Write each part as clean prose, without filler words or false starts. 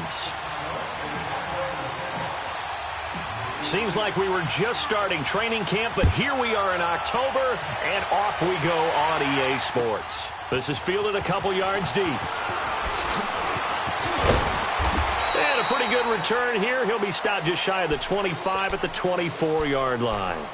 Redskins. Seems like we were just starting training camp, but here we are in October, and off we go on EA Sports. This is fielded a couple yards deep. And a pretty good return here. He'll be stopped just shy of the 25 at the 24-yard line.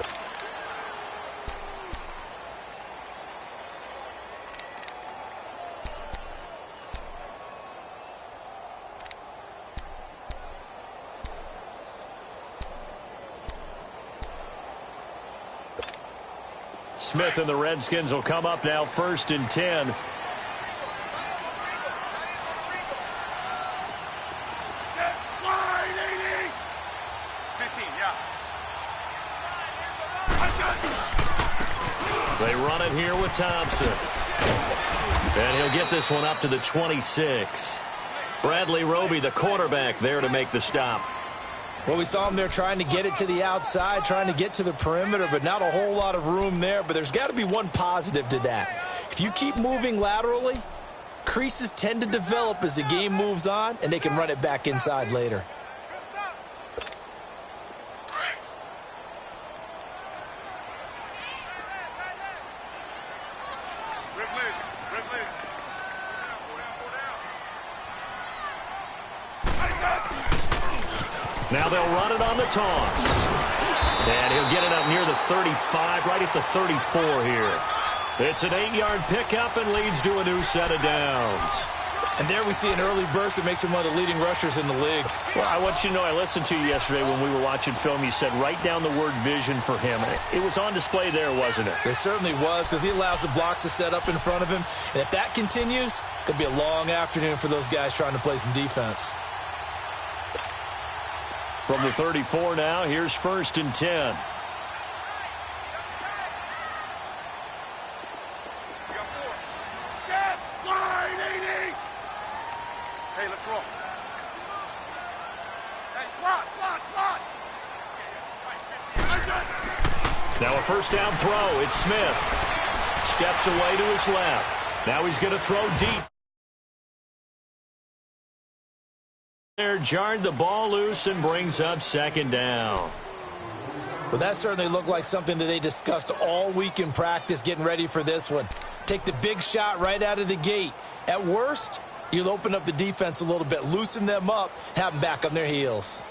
Smith and the Redskins will come up now 1st and 10. They run it here with Thompson. And he'll get this one up to the 26. Bradley Roby, the quarterback, there to make the stop. Well, we saw him there trying to get it to the outside, trying to get to the perimeter, but not a whole lot of room there. But there's got to be one positive to that. If you keep moving laterally, creases tend to develop as the game moves on, and they can run it back inside later. Now they'll run it on the toss. And he'll get it up near the 35, right at the 34 here. It's an 8-yard pickup and leads to a new set of downs. And there we see an early burst that makes him one of the leading rushers in the league. Well, I want you to know, I listened to you yesterday when we were watching film. You said write down the word vision for him. It was on display there, wasn't it? It certainly was, because he allows the blocks to set up in front of him. And if that continues, it could be a long afternoon for those guys trying to play some defense. From the 34 now, here's 1st and 10. Hey, let's roll. Hey, slot. Now a 1st down throw. It's Smith. Steps away to his left. Now he's going to throw deep. There, jarred the ball loose and brings up 2nd down. Well, that certainly looked like something that they discussed all week in practice getting ready for this one. Take the big shot right out of the gate. At worst, you'll open up the defense a little bit, loosen them up, have them back on their heels.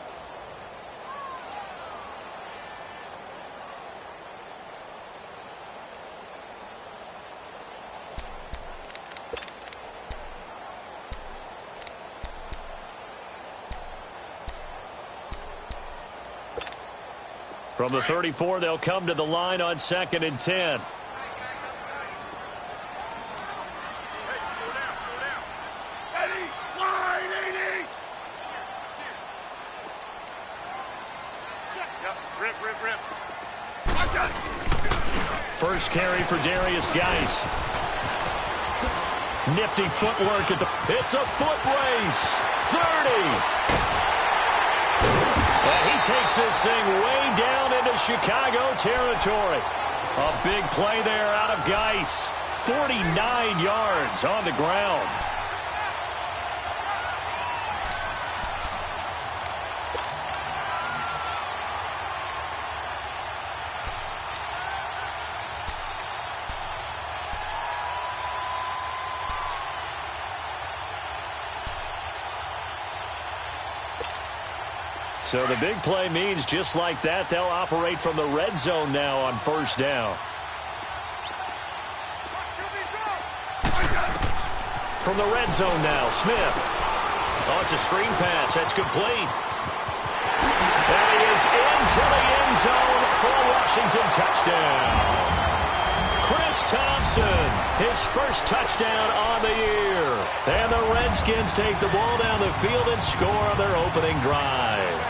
From the 34, they'll come to the line on 2nd and 10. First carry for Darius Geis. Nifty footwork at the... It's a foot race. 30. And he takes this thing way down into Chicago territory. A big play there out of Geis. 49 yards on the ground. So the big play means just like that, they'll operate from the red zone now on 1st down. From the red zone now, Smith. Oh, it's a screen pass. That's complete. And he is into the end zone for a Washington touchdown. Chris Thompson, his first touchdown on the year. And the Redskins take the ball down the field and score on their opening drive.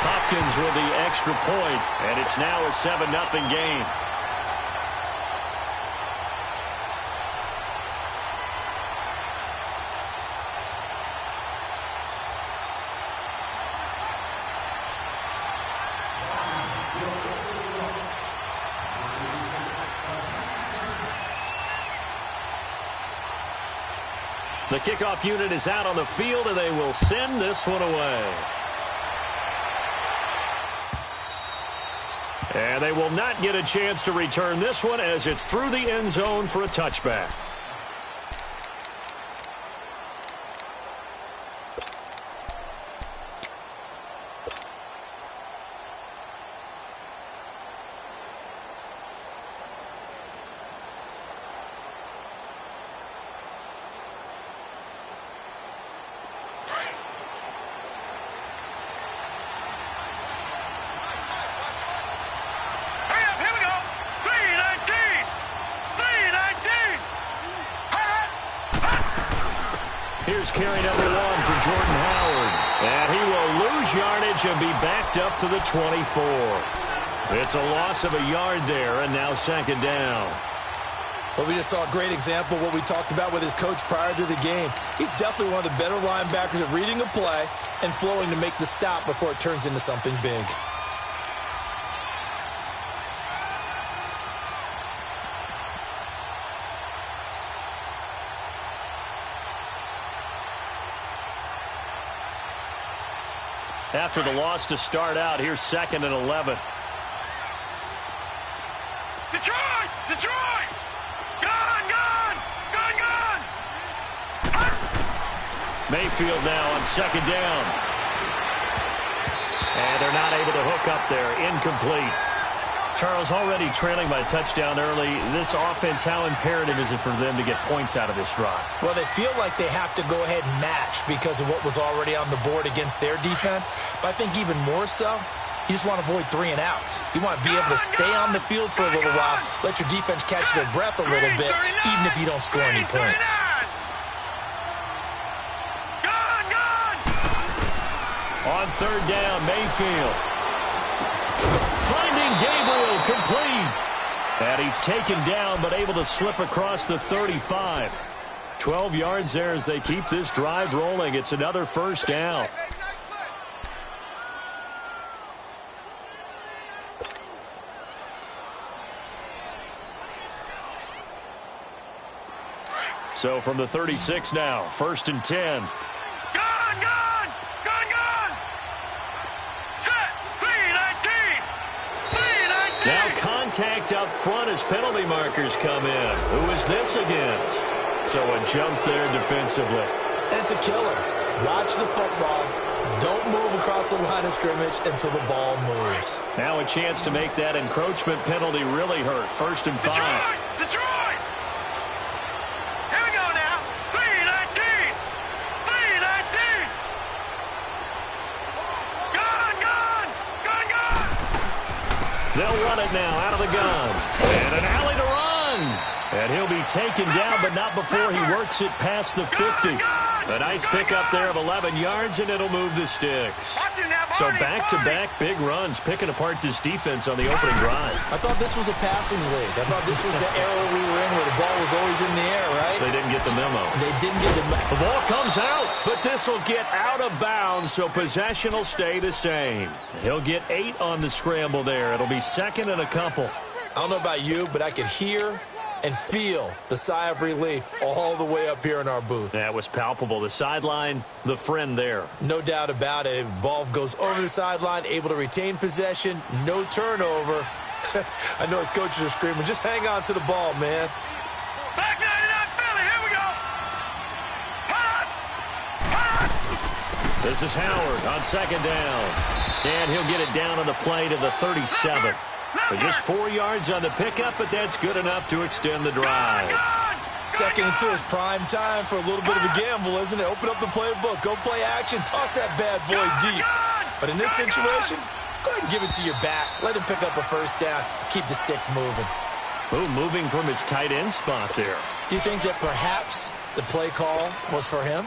Hopkins with the extra point, and it's now a 7-0 game. The kickoff unit is out on the field, and they will send this one away. And they will not get a chance to return this one as it's through the end zone for a touchback. Here's carry number 1 for Jordan Howard. And he will lose yardage and be backed up to the 24. It's a loss of a yard there, and now second down. Well, we just saw a great example of what we talked about with his coach prior to the game. He's definitely one of the better linebackers at reading a play and flowing to make the stop before it turns into something big. After the loss to start out, here's 2nd and 11. Detroit! Detroit! Gone! Gone! Gone! Gone! Mayfield now on 2nd down. And they're not able to hook up there. Incomplete. Charles, already trailing by a touchdown early. This offense, how imperative is it for them to get points out of this drive? Well, they feel like they have to go ahead and match because of what was already on the board against their defense. But I think even more so, you just want to avoid 3 and outs. You want to be able to stay on the field for a little while, let your defense catch their breath a little bit, even if you don't score any points. On 3rd down, Mayfield. Finding Gabriel, complete. And he's taken down, but able to slip across the 35. 12 yards there as they keep this drive rolling. It's another first down. So from the 36 now, 1st and 10. Now contact up front as penalty markers come in. Who is this against? So a jump there defensively. And it's a killer. Watch the football. Don't move across the line of scrimmage until the ball moves. Now a chance to make that encroachment penalty really hurt. 1st and 5. Detroit! Here we go now. 3-19. 3-19. Gone, gone, gone, gone. They'll run it now out of the gun. And an alley to run. And he'll be taken down, but not before he works it past the 50. A nice pickup there of 11 yards, and it'll move the sticks. So back-to-back big runs, picking apart this defense on the opening drive. I thought this was a passing league. I thought this was the era we were in where the ball was always in the air, right? They didn't get the memo. They didn't get the memo. The ball comes out, but this will get out of bounds, so possession will stay the same. He'll get 8 on the scramble there. It'll be 2nd and a couple. I don't know about you, but I could hear and feel the sigh of relief all the way up here in our booth. That was palpable. The sideline, the friend there. No doubt about it. If ball goes over the sideline, able to retain possession, no turnover. I know his coaches are screaming, just hang on to the ball, man. Back 99 Philly, here we go. Hot! This is Howard on 2nd down. And he'll get it down on the play to the 37. But just 4 yards on the pickup, but that's good enough to extend the drive. 2nd and 2 is prime time for a little bit of a gamble, isn't it? Open up the playbook, go play action, toss that bad boy deep. But in this situation, go ahead and give it to your back. Let him pick up a first down. Keep the sticks moving. Ooh, moving from his tight end spot there. Do you think that perhaps the play call was for him?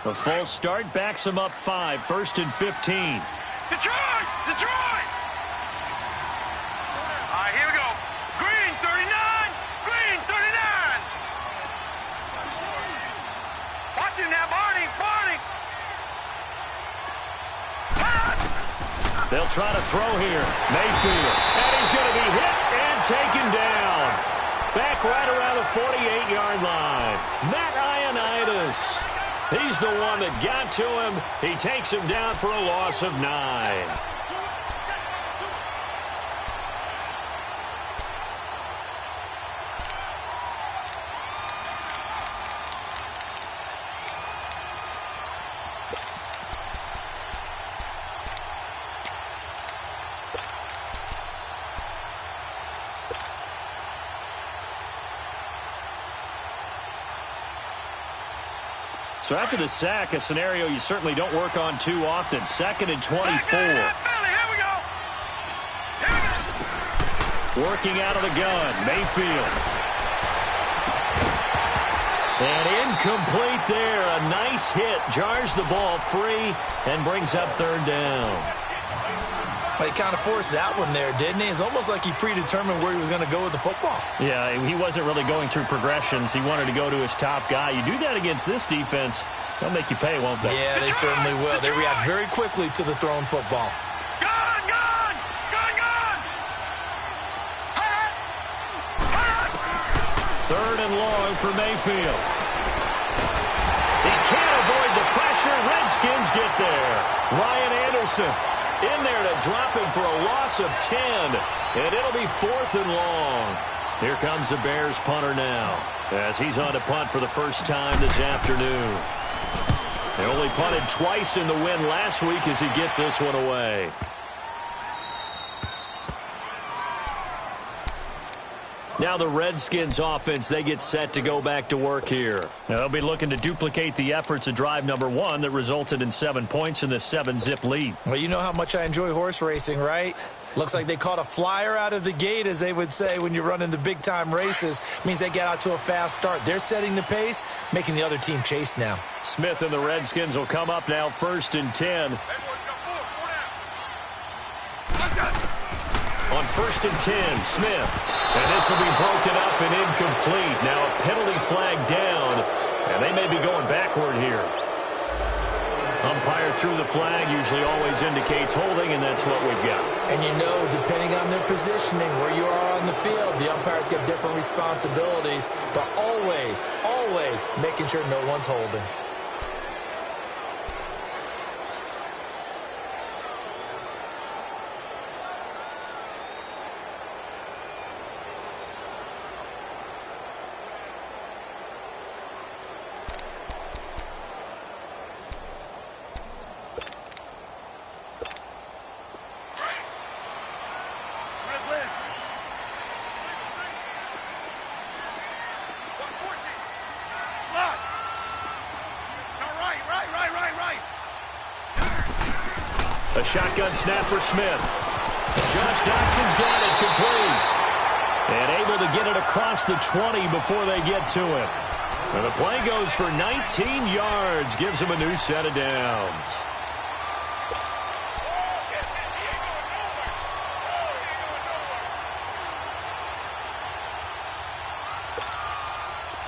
A false start backs him up 5, 1st and 15. Detroit! Detroit! All right, here we go. Green 39. Green 39. Watch him now, Barney. Barney. They'll try to throw here. Mayfield. And he's going to be hit and taken down. Back right around the 48-yard line. Matt Ioannidis. He's the one that got to him. He takes him down for a loss of 9. So after the sack, a scenario you certainly don't work on too often. 2nd and 24. Working out of the gun, Mayfield. And incomplete there. A nice hit. Jars the ball free and brings up 3rd down. Well, he kind of forced that one there, didn't he? It's almost like he predetermined where he was going to go with the football. Yeah, he wasn't really going through progressions. He wanted to go to his top guy. You do that against this defense, they'll make you pay, won't they? Yeah, they certainly will. They react very quickly to the thrown football. Gun! 3rd and long for Mayfield. He can't avoid the pressure. Redskins get there. Ryan Anderson in there to drop him for a loss of 10. And it'll be 4th and long. Here comes the Bears punter now, as he's on to punt for the first time this afternoon. They only punted twice in the win last week as he gets this one away. Now the Redskins offense, they get set to go back to work here. Now they'll be looking to duplicate the efforts of drive number 1 that resulted in 7 points in the 7-zip lead. Well, you know how much I enjoy horse racing, right? Looks like they caught a flyer out of the gate, as they would say when you're running the big-time races. Means they get out to a fast start. They're setting the pace, making the other team chase now. Smith and the Redskins will come up now 1st and 10. On 1st and 10, Smith. And this will be broken up and incomplete. Now a penalty flag down, and they may be going backward here. Umpire threw the flag, usually always indicates holding, and that's what we've got. And you know, depending on their positioning, where you are on the field, the umpires get different responsibilities, but always, always making sure no one's holding. A shotgun snap for Smith. Josh Doxson's got it complete. And able to get it across the 20 before they get to him. And the play goes for 19 yards. Gives him a new set of downs.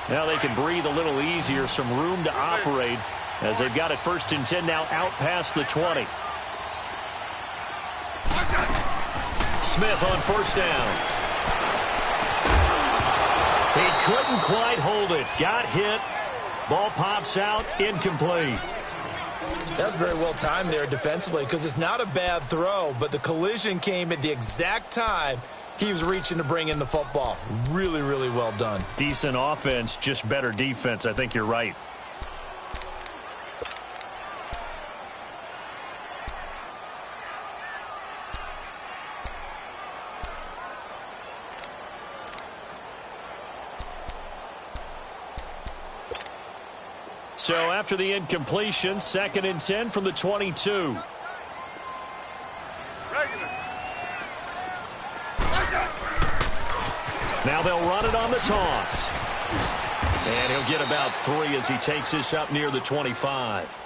Now they can breathe a little easier. Some room to operate as they've got it 1st and 10 now out past the 20. Smith on 1st down. He couldn't quite hold it. Got hit. Ball pops out. Incomplete. That's very well timed there defensively, because it's not a bad throw, but the collision came at the exact time he was reaching to bring in the football. Really, really well done. Decent offense, just better defense. I think you're right. So after the incompletion, 2nd and 10 from the 22. Now they'll run it on the toss. And he'll get about 3 as he takes this up near the 25.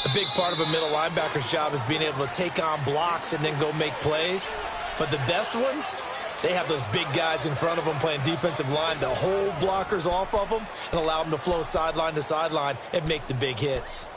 A big part of a middle linebacker's job is being able to take on blocks and then go make plays. But the best ones, they have those big guys in front of them playing defensive line to hold blockers off of them and allow them to flow sideline to sideline and make the big hits.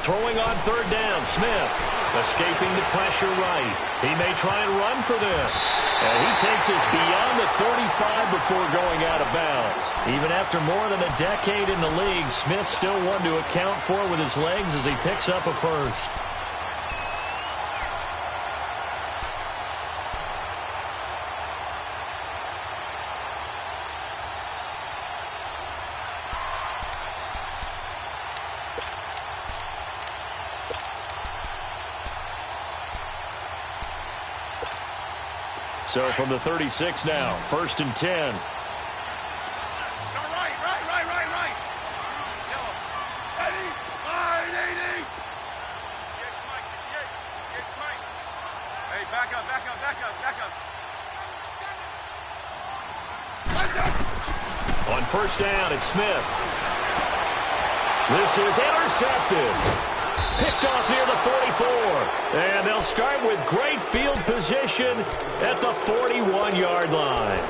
throwing on third down, Smith. Escaping the pressure right. He may try and run for this. And he takes us beyond the 35 before going out of bounds. Even after more than a decade in the league, Smith still one to account for with his legs as he picks up a first. So from the 36 now, 1st and 10. Right. Yellow. Eddie. Line 80. Mike. Hey, back up. On first down, it's Smith. This is intercepted. Picked off near the 44. And they'll start with great field position at the 41-yard line.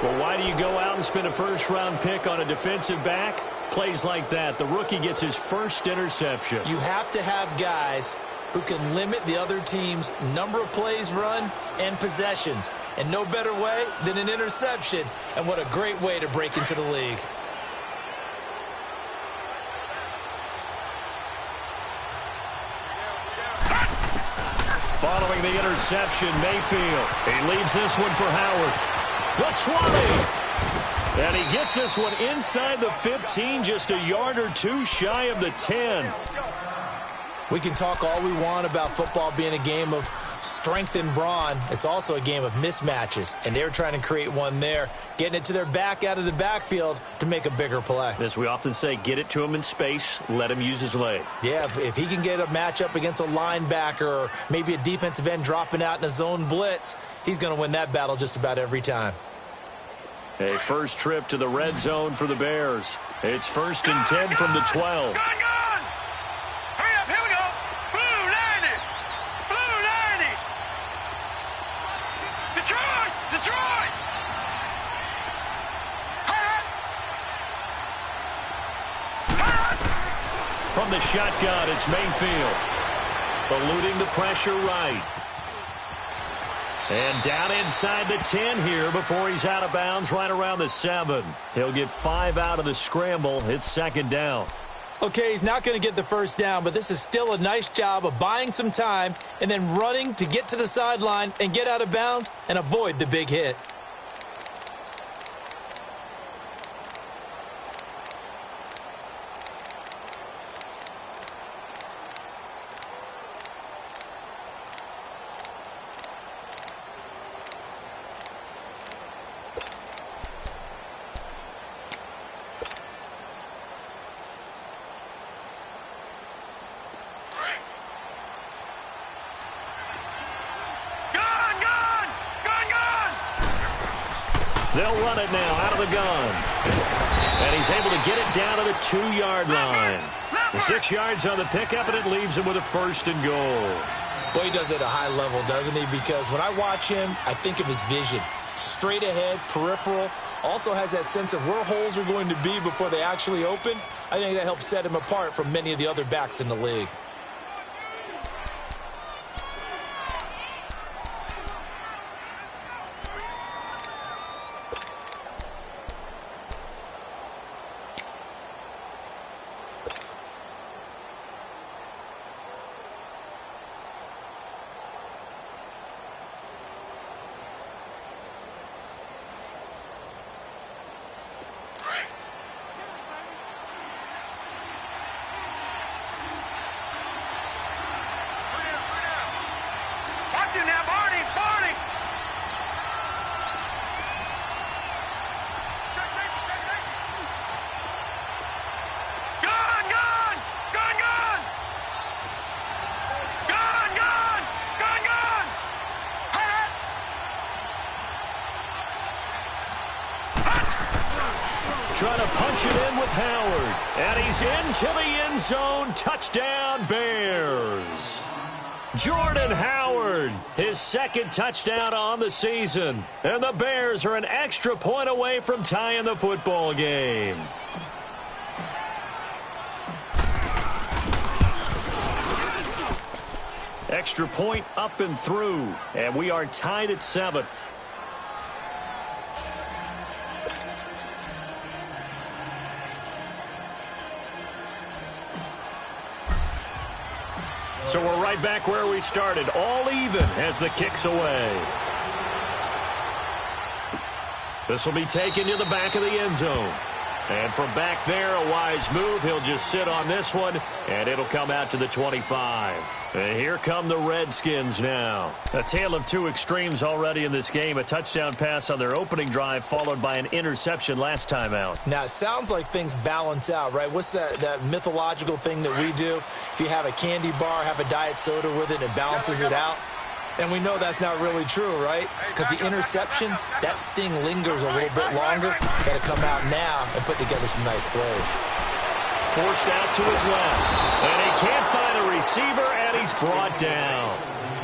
Well, why do you go out and spend a first-round pick on a defensive back? Plays like that. The rookie gets his first interception. You have to have guys who can limit the other team's number of plays run and possessions. And no better way than an interception. And what a great way to break into the league. Following the interception, Mayfield. He leaves this one for Howard. The 20. And he gets this one inside the 15, just a yard or two shy of the 10. We can talk all we want about football being a game of strength and brawn. It's also a game of mismatches, and they're trying to create one there, getting it to their back out of the backfield to make a bigger play. As we often say, get it to him in space, let him use his leg. Yeah, if he can get a matchup against a linebacker or maybe a defensive end dropping out in a zone blitz, he's going to win that battle just about every time. A first trip to the red zone for the Bears. It's 1st and 10 from the 12. From the shotgun, it's Mayfield. Eluding the pressure right. And down inside the 10 here before he's out of bounds right around the 7. He'll get 5 out of the scramble. It's 2nd down. Okay, he's not going to get the first down, but this is still a nice job of buying some time and then running to get to the sideline and get out of bounds and avoid the big hit. They'll run it now out of the gun. And he's able to get it down to the 2-yard line. The 6 yards on the pickup, and it leaves him with a 1st and goal. Boy, he does it at a high level, doesn't he? Because when I watch him, I think of his vision. Straight ahead, peripheral. Also has that sense of where holes are going to be before they actually open. I think that helps set him apart from many of the other backs in the league. Trying to punch it in with Howard. And he's into the end zone. Touchdown, Bears. Jordan Howard, his 2nd touchdown on the season. And the Bears are an extra point away from tying the football game. Extra point up and through, and we are tied at 7. So we're right back where we started, all even as the kick's away. This will be taken to the back of the end zone. And from back there, a wise move. He'll just sit on this one, and it'll come out to the 25. And here come the Redskins now. A tale of two extremes already in this game. A touchdown pass on their opening drive, followed by an interception last time out. Now, it sounds like things balance out, right? What's that mythological thing that we do? If you have a candy bar, have a diet soda with it, it balances it out. And we know that's not really true, right? Because the interception, that sting lingers a little bit longer. Got to come out now and put together some nice plays. Forced out to his left. And he can't find a receiver, and he's brought down.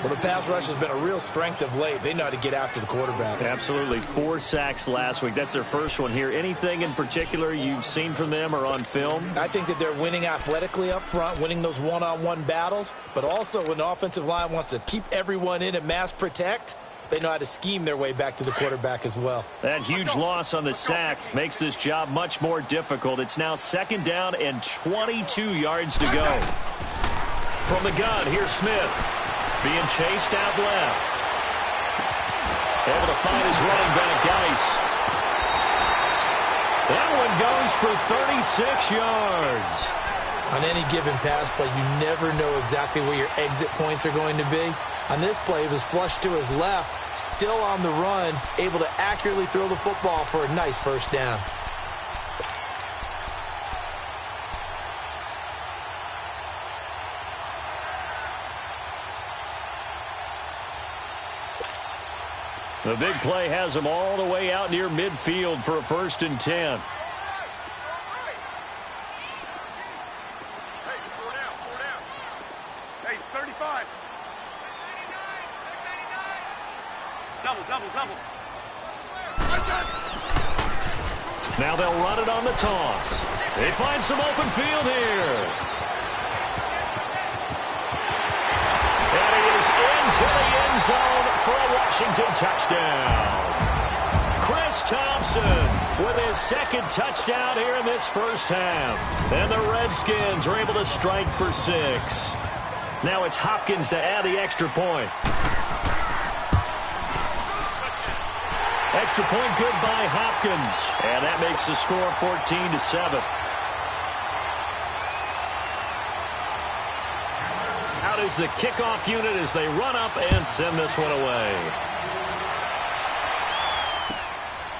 Well, the pass rush has been a real strength of late. They know how to get after the quarterback. Absolutely. 4 sacks last week. That's their first one here. Anything in particular you've seen from them or on film? I think that they're winning athletically up front, winning those one-on-one battles, but also when the offensive line wants to keep everyone in and mass protect, they know how to scheme their way back to the quarterback as well. That huge loss on the sack makes this job much more difficult. It's now 2nd down and 22 yards to go. From the gun, here's Smith. Being chased out left. Able to find his running back, Geis. That one goes for 36 yards. On any given pass play, you never know exactly where your exit points are going to be. On this play, it was flushed to his left, still on the run, able to accurately throw the football for a nice first down. The big play has him all the way out near midfield for a 1st and 10. Hey, 4 down. Hey, 35. Double. Now they'll run it on the toss. They find some open field here. And he is into the end zone for a Washington touchdown. Chris Thompson with his 2nd touchdown here in this first half. And the Redskins are able to strike for 6. Now it's Hopkins to add the extra point. Extra point good by Hopkins. And that makes the score 14-7. Out is the kickoff unit as they run up and send this one away.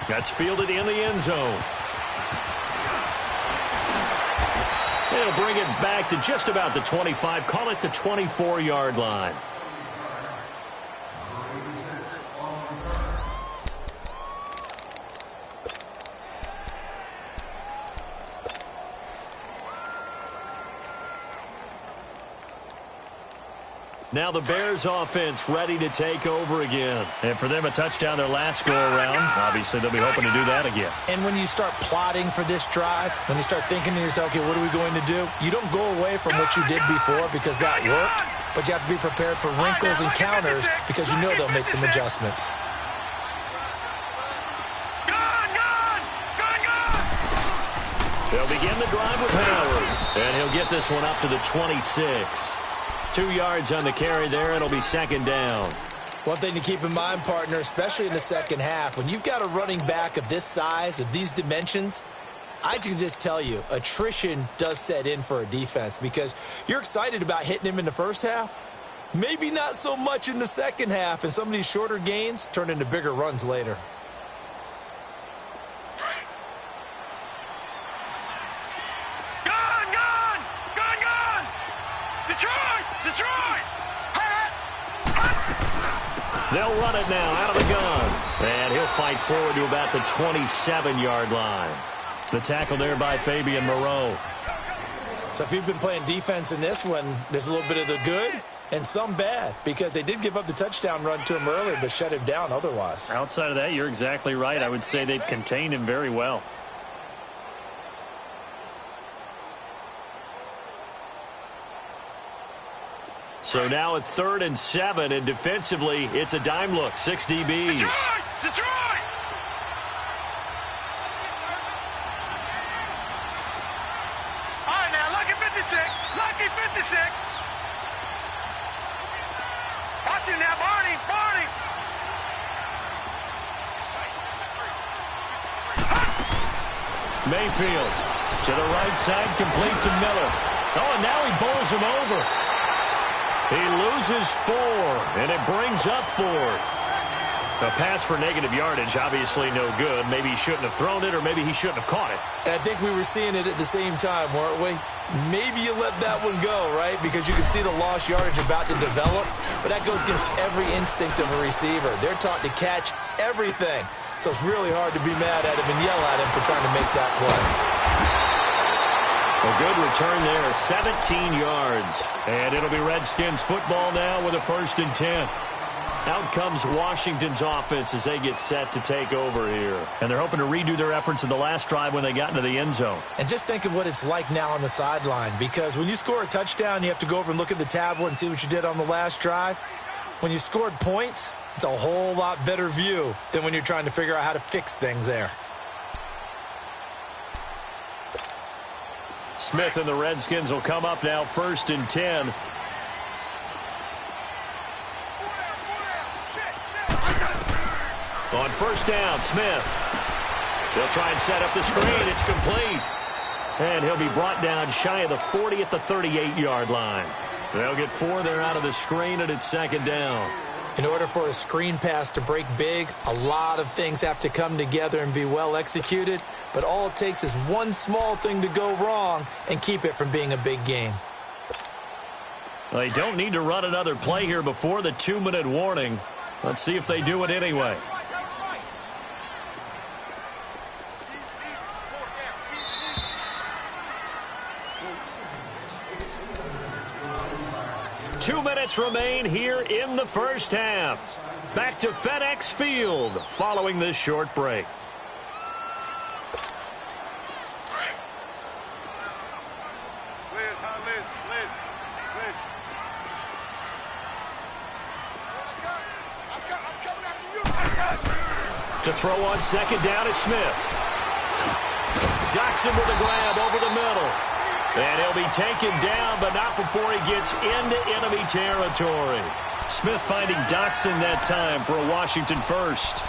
That's fielded in the end zone. They'll bring it back to just about the 25. Call it the 24-yard line. Now the Bears offense ready to take over again. And for them, a touchdown their last go-around. Obviously, they'll be hoping to do that again. And when you start plotting for this drive, when you start thinking to yourself, okay, what are we going to do? You don't go away from what you did before because that worked, but you have to be prepared for wrinkles and counters because you know they'll make some adjustments. They'll begin the drive with Howard. And he'll get this one up to the 26. 2 yards on the carry there. It'll be 2nd down. One thing to keep in mind, partner, especially in the second half, when you've got a running back of this size, of these dimensions, I can just tell you, attrition does set in for a defense because you're excited about hitting him in the first half. Maybe not so much in the second half, and some of these shorter gains turn into bigger runs later. They'll run it now out of the gun. And he'll fight forward to about the 27-yard line. The tackle there by Fabian Moreau. So if you've been playing defense in this one, there's a little bit of the good and some bad because they did give up the touchdown run to him earlier but shut him down otherwise. Outside of that, you're exactly right. I would say they've contained him very well. So now at 3rd and 7, and defensively, it's a dime look, 6 DBs. Detroit! All right, now, lucky 56. Lucky 56. Watch him now, Barney. Barney. Mayfield to the right side, complete to Miller. Oh, and now he bowls him over. He loses 4, and it brings up 4th. A pass for negative yardage, obviously no good. Maybe he shouldn't have thrown it, or maybe he shouldn't have caught it. I think we were seeing it at the same time, weren't we? Maybe you let that one go, right? Because you can see the lost yardage about to develop, but that goes against every instinct of a receiver. They're taught to catch everything. So it's really hard to be mad at him and yell at him for trying to make that play. A good return there, 17 yards. And it'll be Redskins football now with a 1st and 10. Out comes Washington's offense as they get set to take over here. And they're hoping to redo their efforts in the last drive when they got into the end zone. And just think of what it's like now on the sideline, because when you score a touchdown, you have to go over and look at the tablet and see what you did on the last drive. When you scored points, it's a whole lot better view than when you're trying to figure out how to fix things there. Smith and the Redskins will come up now 1st and 10. On 1st down, Smith. They'll try and set up the screen. It's complete. And he'll be brought down shy of the 40 at the 38-yard line. They'll get 4 there out of the screen, and it's 2nd down. In order for a screen pass to break big, a lot of things have to come together and be well executed, but all it takes is one small thing to go wrong and keep it from being a big game. They don't need to run another play here before the 2-minute warning. Let's see if they do it anyway. Two minutes remain here in the first half. Back to FedEx Field following this short break. To throw on 2nd down is Smith. Doxson with a grab over the middle. And he'll be taken down, but not before he gets into enemy territory. Smith finding Doxson that time for a Washington first.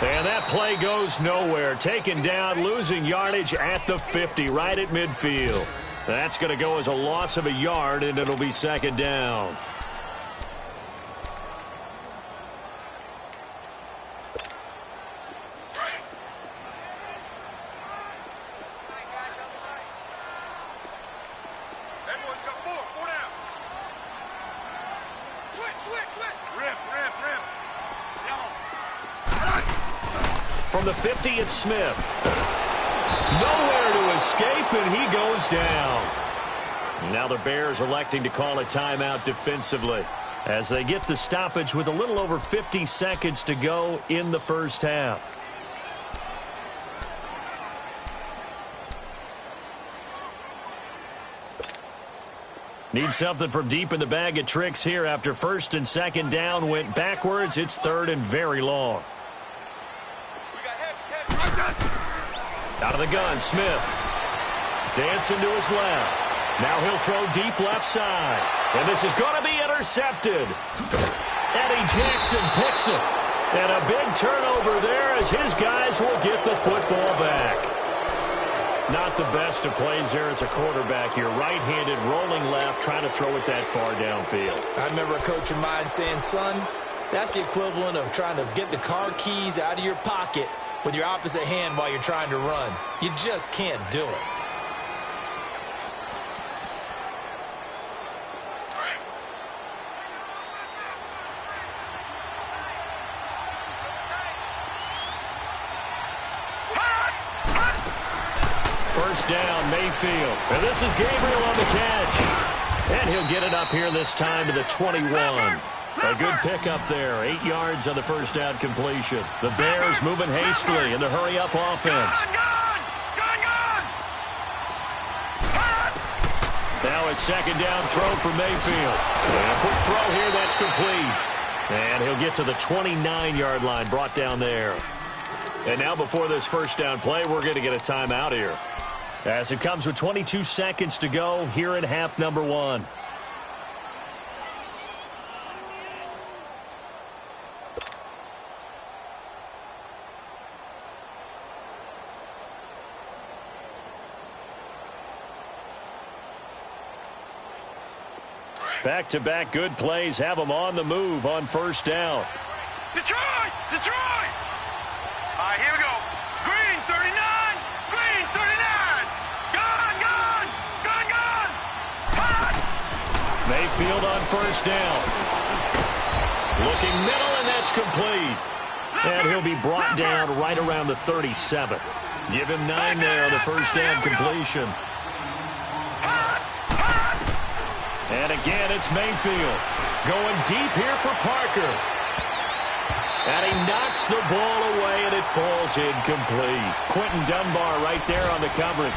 And that play goes nowhere. Taken down, losing yardage at the 50, right at midfield. That's going to go as a loss of a yard, and it'll be 2nd down. From the 50, it's Smith. Nowhere to escape, and he goes down. Now the Bears electing to call a timeout defensively as they get the stoppage with a little over 50 seconds to go in the first half. Need something from deep in the bag of tricks here after 1st and 2nd down went backwards. It's 3rd and very long. Out of the gun, Smith. Dancing to his left. Now he'll throw deep left side. And this is going to be intercepted. Eddie Jackson picks it. And a big turnover there as his guys will get the football back. Not the best of plays there as a quarterback here. Right-handed, rolling left, trying to throw it that far downfield. I remember a coach of mine saying, son, that's the equivalent of trying to get the car keys out of your pocket with your opposite hand while you're trying to run. You just can't do it. first down, Mayfield. And this is Gabriel on the catch. And he'll get it up here this time to the 21. A good pickup there. 8 yards on the first down completion. The Bears moving hastily in the hurry-up offense. Now a second down throw for Mayfield. And a quick throw here, that's complete. And he'll get to the 29-yard line, brought down there. And now before this first down play, we're going to get a timeout here, as it comes with 22 seconds to go here in half number 1. Back-to-back good plays have them on the move on first down. Detroit! Detroit! All right, here we go. Green 39! Green 39! Gone! Gone! Gone! Gone! Hot! Mayfield on first down. Looking middle, and that's complete. And he'll be brought down right around the 37. Give him 9 there on the first down completion. And again, it's Mayfield going deep here for Parker. And he knocks the ball away, and it falls incomplete. Quentin Dunbar right there on the coverage.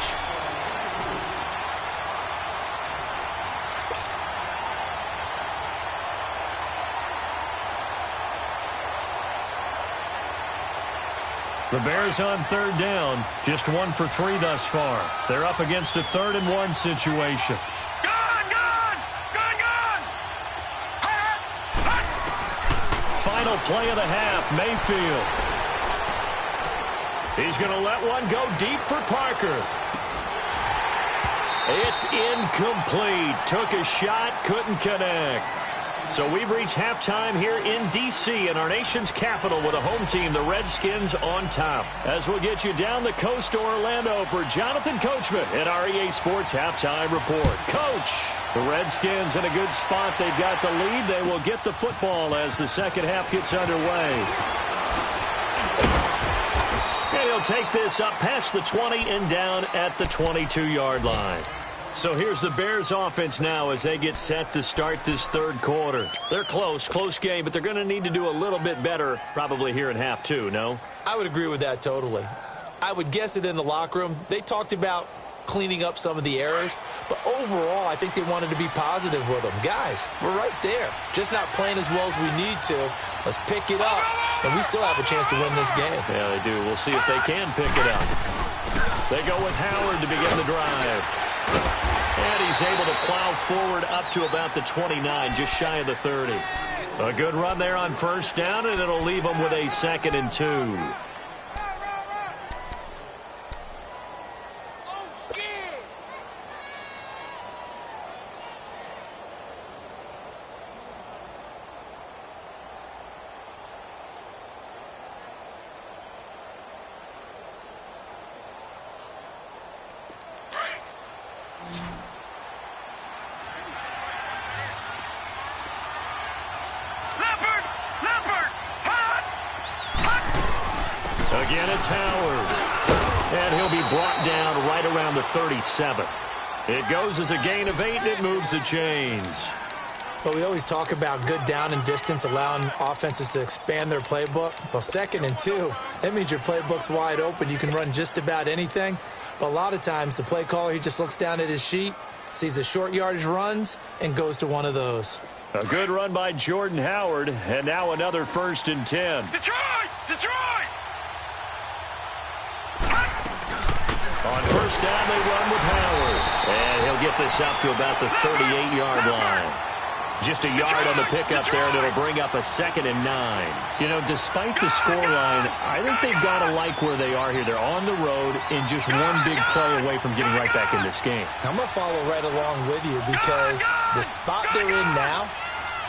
The Bears on third down, just 1 for 3 thus far. They're up against a 3rd and 1 situation. Final play of the half, Mayfield. He's going to let one go deep for Parker. It's incomplete. Took a shot, couldn't connect. So we've reached halftime here in D.C. in our nation's capital with a home team, the Redskins, on top. As we'll get you down the coast to Orlando for Jonathan Coachman at our EA Sports Halftime Report. Coach, the Redskins in a good spot. They've got the lead. They will get the football as the second half gets underway. And he'll take this up past the 20 and down at the 22-yard line. So here's the Bears offense now as they get set to start this third quarter. They're close game, but they're going to need to do a little bit better probably here in half 2, no? I would agree with that totally. I would guess it in the locker room. They talked about cleaning up some of the errors, but overall I think they wanted to be positive with them. Guys, we're right there. Just not playing as well as we need to. Let's pick it up, and we still have a chance to win this game. Yeah, they do. We'll see if they can pick it up. They go with Howard to begin the drive. And he's able to plow forward up to about the 29, just shy of the 30. A good run there on first down, and it'll leave them with a 2nd and 2. Again, it's Howard. And he'll be brought down right around the 37. It goes as a gain of 8, and it moves the chains. But we always talk about good down and distance, allowing offenses to expand their playbook. Well, 2nd and 2, that means your playbook's wide open. You can run just about anything. But a lot of times, the play caller, he just looks down at his sheet, sees the short yardage runs, and goes to one of those. A good run by Jordan Howard, and now another 1st and 10. Detroit! Detroit! On first down, they run with Howard. And he'll get this up to about the 38-yard line. Just a yard on the pickup there, and it'll bring up a 2nd and 9. You know, despite the scoreline, I think they've got to like where they are here. They're on the road and just one big play away from getting right back in this game. I'm going to follow right along with you because the spot they're in now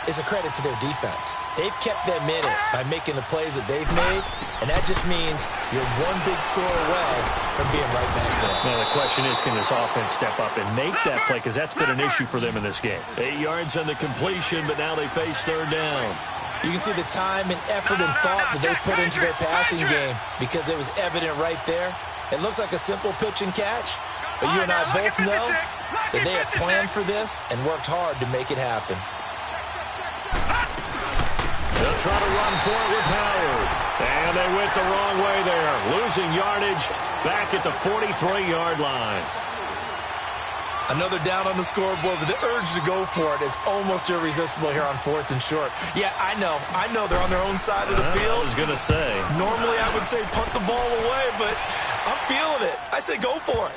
is a credit to their defense. They've kept them in it by making the plays that they've made, and that just means you're one big score away from being right back there. Now, the question is, can this offense step up and make that play? Because that's been an issue for them in this game. 8 yards on the completion, but now they face third down. You can see the time and effort and thought that they put into their passing game because it was evident right there. It looks like a simple pitch and catch, But you and I both know that they have planned for this and worked hard to make it happen. They'll try to run for it with Howard. And they went the wrong way there. Losing yardage back at the 43-yard line. Another down on the scoreboard, but the urge to go for it is almost irresistible here on 4th and short. Yeah, I know they're on their own side of the field. I was going to say. Normally I would say punt the ball away, but I'm feeling it. I say go for it.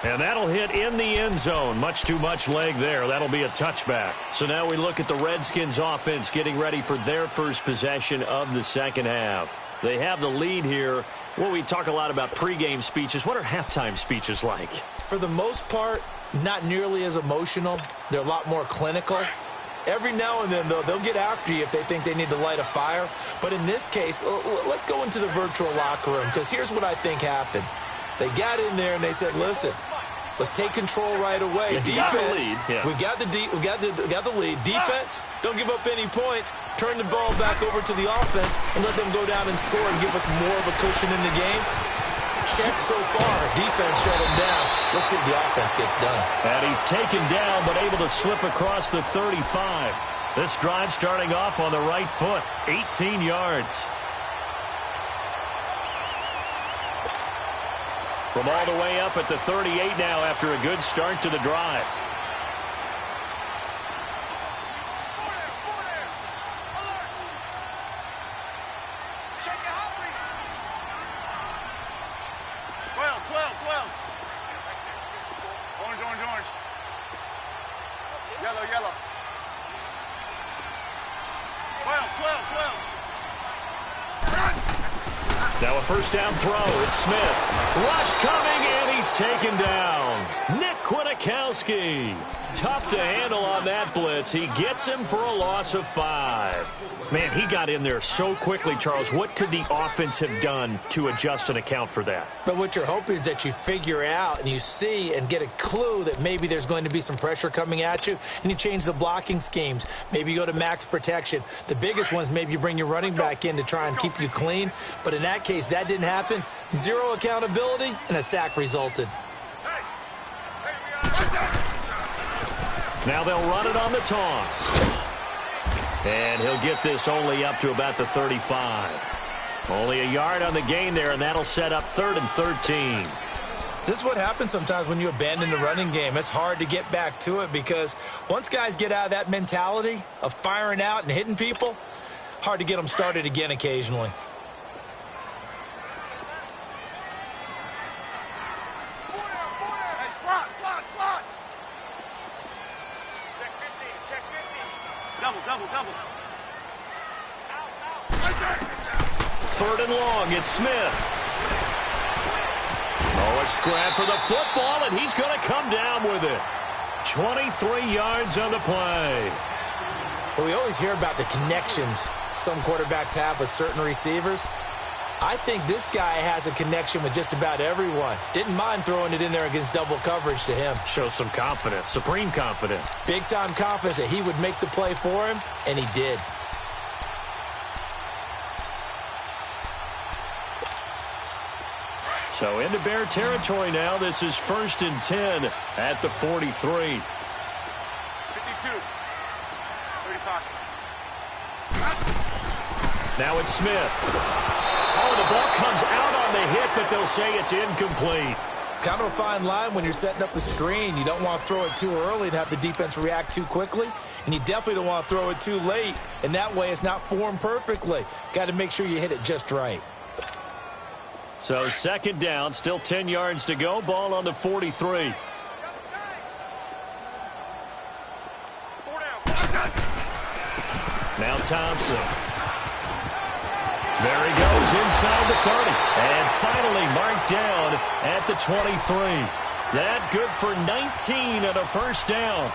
And that'll hit in the end zone. Much too much leg there. That'll be a touchback. So now we look at the Redskins offense getting ready for their first possession of the second half. They have the lead here. Well, we talk a lot about pregame speeches. What are halftime speeches like? For the most part, not nearly as emotional. They're a lot more clinical. Every now and then, though, they'll get after you if they think they need to light a fire. But in this case, let's go into the virtual locker room, because here's what I think happened. They got in there and they said, listen, let's take control right away. Defense, we got the lead. Defense, don't give up any points. Turn the ball back over to the offense and let them go down and score and give us more of a cushion in the game. Check so far. Defense shut him down. Let's see if the offense gets done. And he's taken down but able to slip across the 35. This drive starting off on the right foot. 18 yards. From all the way up at the 38 now after a good start to the drive. Yellow. 12. Now a first down throw. It's Smith. Rush coming, and he's taken down. Nick Kwiatkowski. Tough to handle on that blitz. He gets him for a loss of 5. Man, he got in there so quickly, Charles. What could the offense have done to adjust and account for that? But what you're hoping is that you figure out and you see and get a clue that maybe there's going to be some pressure coming at you, and you change the blocking schemes. Maybe you go to max protection. The biggest one is maybe you bring your running back in to try and keep you clean. But in that case, that didn't happen. Zero accountability, and a sack resulted. Now they'll run it on the toss. And he'll get this only up to about the 35. Only a yard on the gain there, and that'll set up 3rd and 13. This is what happens sometimes when you abandon the running game. It's hard to get back to it because once guys get out of that mentality of firing out and hitting people, hard to get them started again occasionally. Double. 3rd and long, it's Smith. Oh, a scrap for the football, and he's going to come down with it. 23 yards on the play. Well, we always hear about the connections some quarterbacks have with certain receivers. I think this guy has a connection with just about everyone. Didn't mind throwing it in there against double coverage to him. Shows some confidence, supreme confidence. Big-time confidence that he would make the play for him, and he did. So into Bear territory now. This is 1st and 10 at the 43. 52. 35. Now it's Smith. Oh, the ball comes out on the hit, but they'll say it's incomplete. Kind of a fine line when you're setting up a screen. You don't want to throw it too early and have the defense react too quickly. And you definitely don't want to throw it too late. And that way it's not formed perfectly. Got to make sure you hit it just right. So 2nd down, still 10 yards to go. Ball on the 43. Now Thompson. There he goes inside the 30. And finally marked down at the 23. That good for 19 and a first down.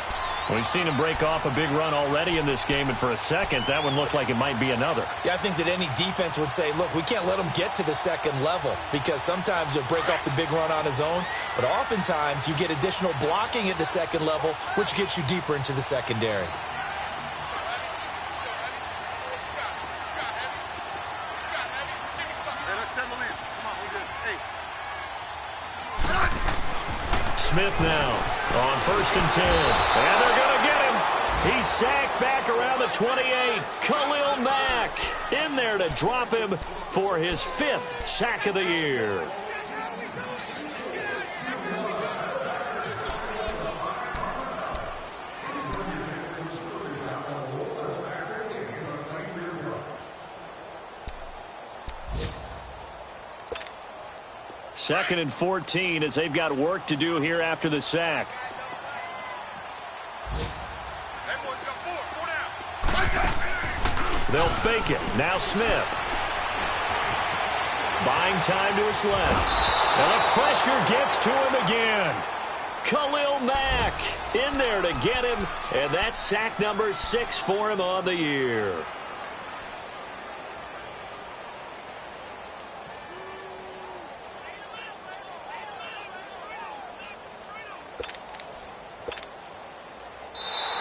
We've seen him break off a big run already in this game, and for a second, that one looked like it might be another. Yeah, I think that any defense would say, look, we can't let him get to the second level because sometimes he'll break off the big run on his own, but oftentimes you get additional blocking at the second level, which gets you deeper into the secondary. Smith now on 1st and 10. And they're going to get him. He's sacked back around the 28. Khalil Mack in there to drop him for his 5th sack of the year. Second and 14 as they've got work to do here after the sack. They'll fake it. Now Smith. Buying time to his left. And the pressure gets to him again. Khalil Mack in there to get him. And that's sack number 6 for him on the year.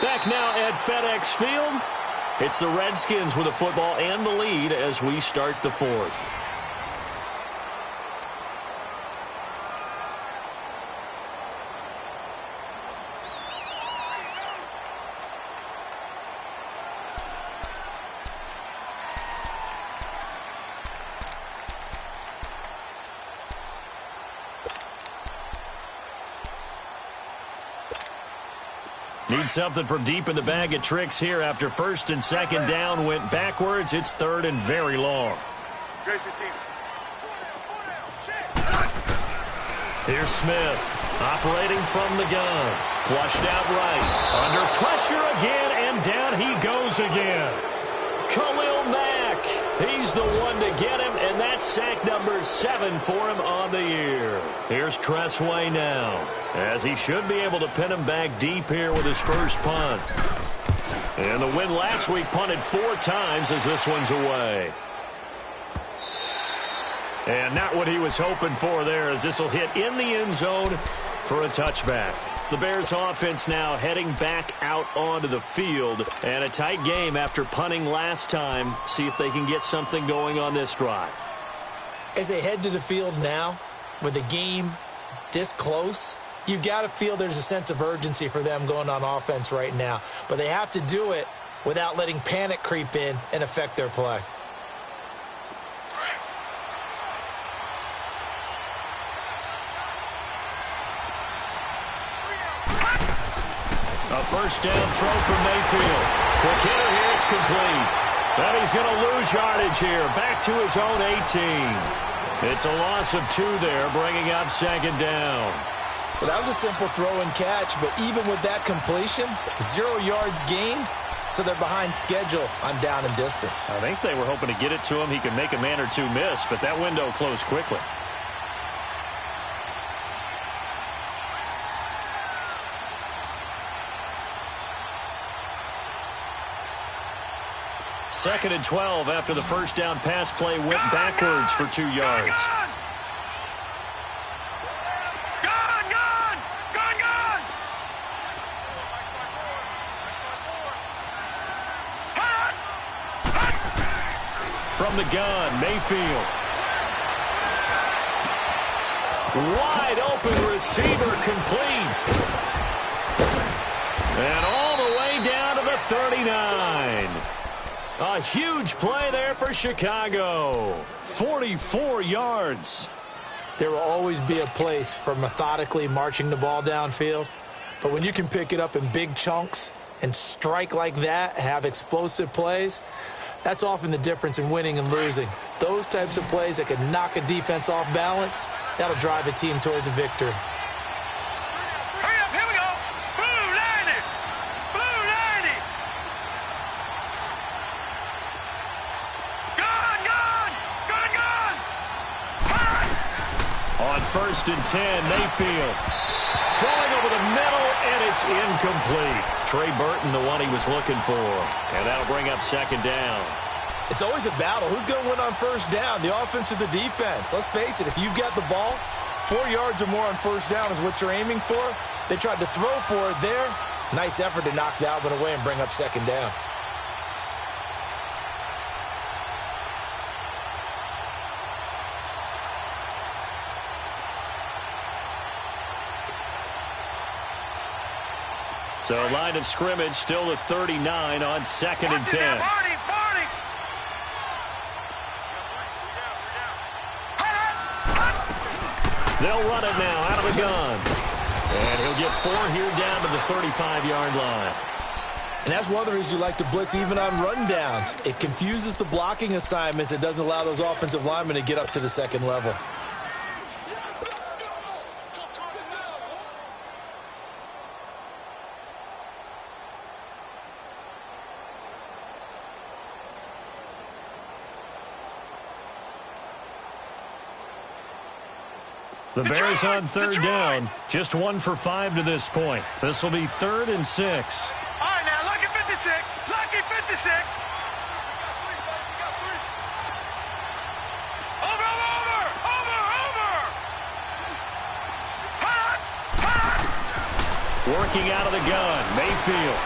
Back now at FedEx Field. It's the Redskins with the football and the lead as we start the 4th. Need something from deep in the bag of tricks here after 1st and 2nd down went backwards. It's 3rd and very long. Here's Smith operating from the gun. Flushed out right. Under pressure again, and down he goes again. Khalil Mack. He's the one to get him, and that's sack number 7 for him on the year. Here's Tressway now, as he should be able to pin him back deep here with his first punt. And the win last week punted 4 times as this one's away. And not what he was hoping for there, as this will hit in the end zone for a touchback. The Bears offense now heading back out onto the field, and a tight game after punting last time. See if they can get something going on this drive. As they head to the field now, with the game this close, you've got to feel there's a sense of urgency for them going on offense right now. But they have to do it without letting panic creep in and affect their play. A first down throw from Mayfield. Quick hitter here, it's complete. But he's going to lose yardage here, back to his own 18. It's a loss of 2 there, bringing up 2nd down. Well, that was a simple throw and catch, but even with that completion, 0 yards gained, so they're behind schedule on down and distance. I think they were hoping to get it to him. He could make a man or 2 miss, but that window closed quickly. Second and 12 after the first down pass play went backwards for 2 yards. From the gun, Mayfield. Wide open receiver, complete. And all the way down to the 39. A huge play there for Chicago. 44 yards. There will always be a place for methodically marching the ball downfield. But when you can pick it up in big chunks and strike like that, have explosive plays, that's often the difference in winning and losing. Those types of plays that can knock a defense off balance, that'll drive a team towards a victory. Hurry up, here we go. Blue 90. Blue 90. Gun, gun, gun, gun. Punt. On 1st and 10, Mayfield. Throwing over the middle, and it's incomplete. Trey Burton, the one he was looking for. And that'll bring up 2nd down. It's always a battle. Who's going to win on first down, the offense or the defense? Let's face it, if you've got the ball, 4 yards or more on first down is what you're aiming for. They tried to throw for it there. Nice effort to knock that one away and bring up 2nd down. So line of scrimmage still the 39 on 2nd and 10. They'll run it now out of the gun. And he'll get 4 here down to the 35-yard line. And that's one of the reasons you like to blitz even on rundowns. It confuses the blocking assignments. It doesn't allow those offensive linemen to get up to the second level. The Bears on 3rd down. Just 1 for 5 to this point. This will be 3rd and 6. All right, now, lucky 56. Lucky 56. Over. Working out of the gun. Mayfield.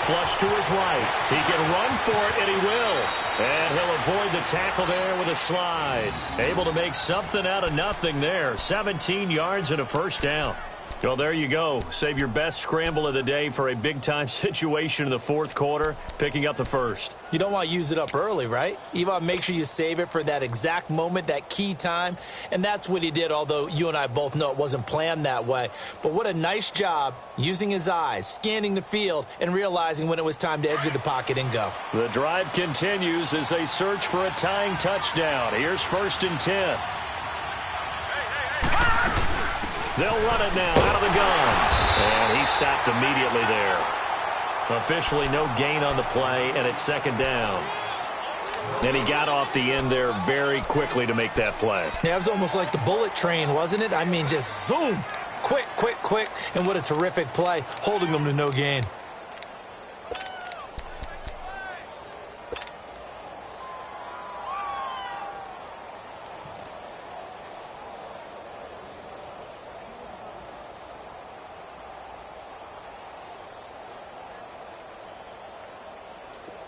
Flush to his right. He can run for it, and he will. And he'll avoid the tackle there with a slide. Able to make something out of nothing there. 17 yards and a first down. Well, there you go. Save your best scramble of the day for a big-time situation in the 4th quarter, picking up the first. You don't want to use it up early, right? You want to make sure you save it for that exact moment, that key time. And that's what he did, although you and I both know it wasn't planned that way. But what a nice job using his eyes, scanning the field, and realizing when it was time to exit the pocket and go. The drive continues as they search for a tying touchdown. Here's 1st and 10. They'll run it now out of the gun. And he stopped immediately there. Officially no gain on the play, and it's 2nd down. And he got off the end there very quickly to make that play. Yeah, it was almost like the bullet train, wasn't it? I mean, just zoom. Quick. And what a terrific play, holding them to no gain.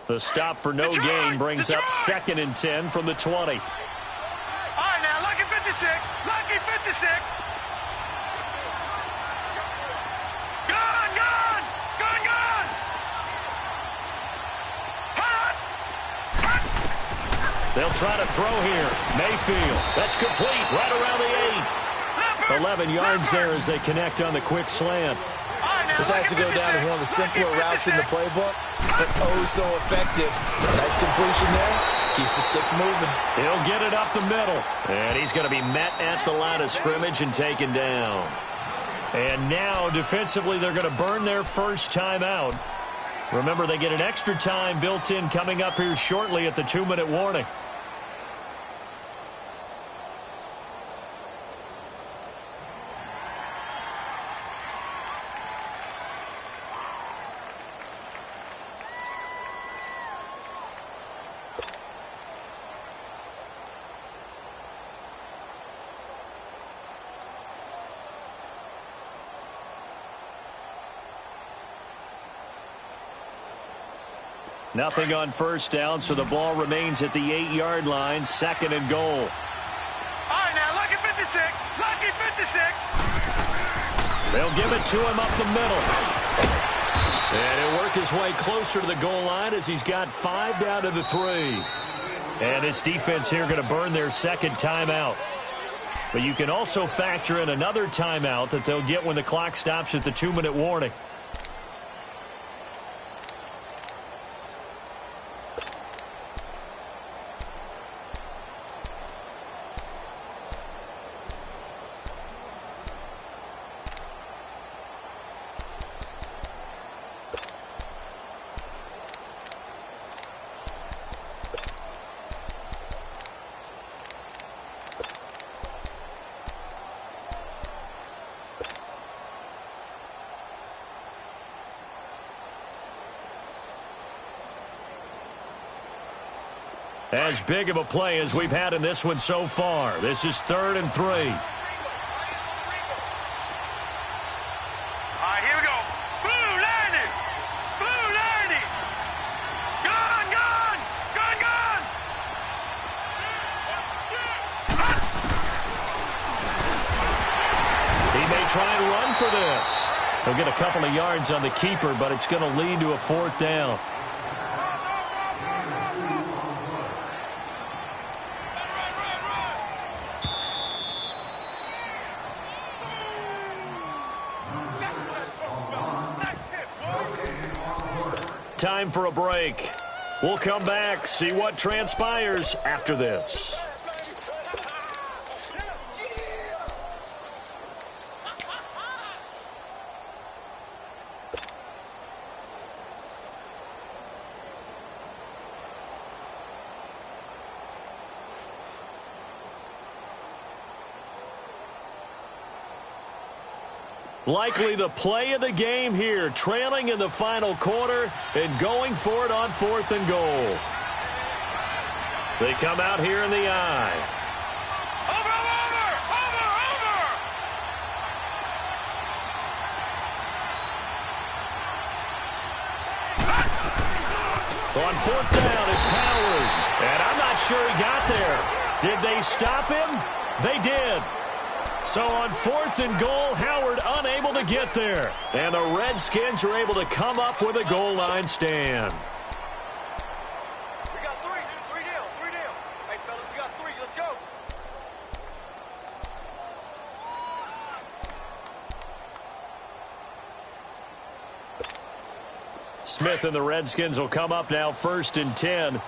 The stop for no gain brings up 2nd and 10 from the 20. All right, now, lucky 56. Lucky 56. Gun. They'll try to throw here. Mayfield. That's complete right around the 8. 11 yards there as they connect on the quick slant. This has to go down as one of the simpler routes in the playbook, but oh so effective. Nice completion there. Keeps the sticks moving. He'll get it up the middle. And he's going to be met at the line of scrimmage and taken down. And now, defensively, they're going to burn their first timeout. Remember, they get an extra time built in coming up here shortly at the 2-minute warning. Nothing on first down, so the ball remains at the 8-yard line, 2nd and goal. All right, now, lucky 56. Lucky 56. They'll give it to him up the middle. And he'll work his way closer to the goal line as he's got 5 down to the 3. And this defense here going to burn their 2nd timeout. But you can also factor in another timeout that they'll get when the clock stops at the 2-minute warning. As big of a play as we've had in this one so far. This is 3rd and 3. All right, here we go. Blue landing. Blue landing. Gun. He may try and run for this. He'll get a couple of yards on the keeper, but it's going to lead to a 4th down. Time for a break. We'll come back, see what transpires after this. Likely the play of the game here, trailing in the final quarter and going for it on 4th and goal. They come out here in the eye. Over! On 4th down, it's Howard. And I'm not sure he got there. Did they stop him? They did. So on 4th and goal, Howard unable to get there. And the Redskins are able to come up with a goal line stand. We got 3 down. Hey, fellas, we got 3. Let's go. Smith and the Redskins will come up now 1st and 10.